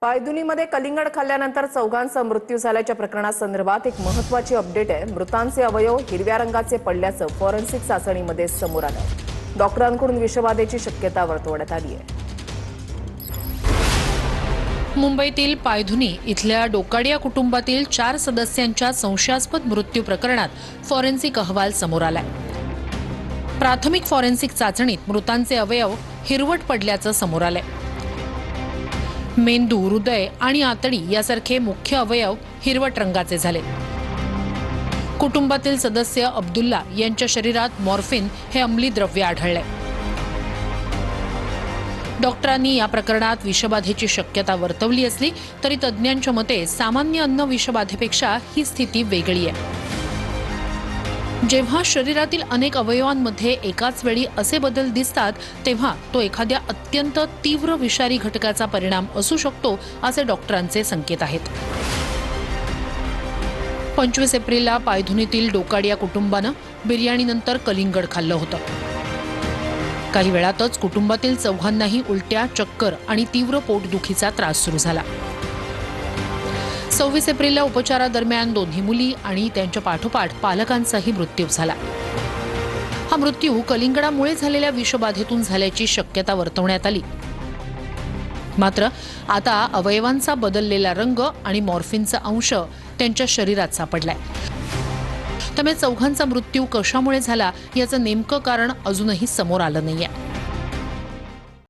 पायधुनीमध्ये कलिंगड खाल्ल्यानंतर चौघांचा मृत्यू झाल्याच्या प्रकरणासंदर्भात एक महत्त्वाची अपडेट आहे। मृतांचे अवयव हिरव्या रंगाचे पडल्याचं फॉरेन्सिक चाचणीमध्ये समोर आलं। डॉक्टरांकडून विषबाधेची शक्यता वर्तवण्यात आली आहे। मुंबईतील पायधुनी इथल्या डोकाडिया कुटुंबातील 4 सदस्यांच्या संशयास्पद मृत्यू प्रकरणात फॉरेन्सिक अहवाल समोर आलाय। प्राथमिक फॉरेन्सिक चाचणीत मृतांचे अवयव हिरवट पडल्याचं समोर आलंय। मेंदू, हृदय आणि आतडी यासारखे मुख्य अवयव हिरवट रंगाचे झाले। कुटुंबातील सदस्य अब्दुल्ला यांच्या शरीरात मॉर्फिन हे अंमली द्रव्य आढळले। डॉक्टरांनी या प्रकरणात विषबाधेची शक्यता वर्तवली असली तरी तज्ज्ञांच्या मते सामान्य अन्न विषबाधेपेक्षा ही स्थिती वेगळी आहे। जेव्हा शरीरातील अनेक अवयवांमध्ये एकाच वेळी असे बदल दिसतात तेव्हा तो एखाद्या अत्यंत तीव्र विषारी घटकाचा परिणाम असू शकतो असे डॉक्टरांचे संकेत आहेत। 25 एप्रिलला पायधुनीतील डोकाडिया कुटुंबानं बिर्याणीनंतर कलिंगड खाल्लं होतं। काही वेळातच कुटुंबातील चौघांनाही उलट्या, चक्कर आणि तीव्र पोटदुखीचा त्रास सुरू झाला। 26 एप्रिलला उपचारादरम्यान दोन्ही मुली आणि त्यांच्या पाठोपाठ पालकांचाही मृत्यू झाला। हा मृत्यू कलिंगडामुळे झालेल्या विषबाधेतून झाल्याची शक्यता वर्तवण्यात आली। मात्र आता अवयवांचा बदललेला रंग आणि मॉर्फिनचा अंश त्यांच्या शरीरात सापडलाय। त्यामुळे चौघांचा मृत्यू कशामुळे झाला याचं नेमकं कारण अजूनही समोर आलं नाहीये।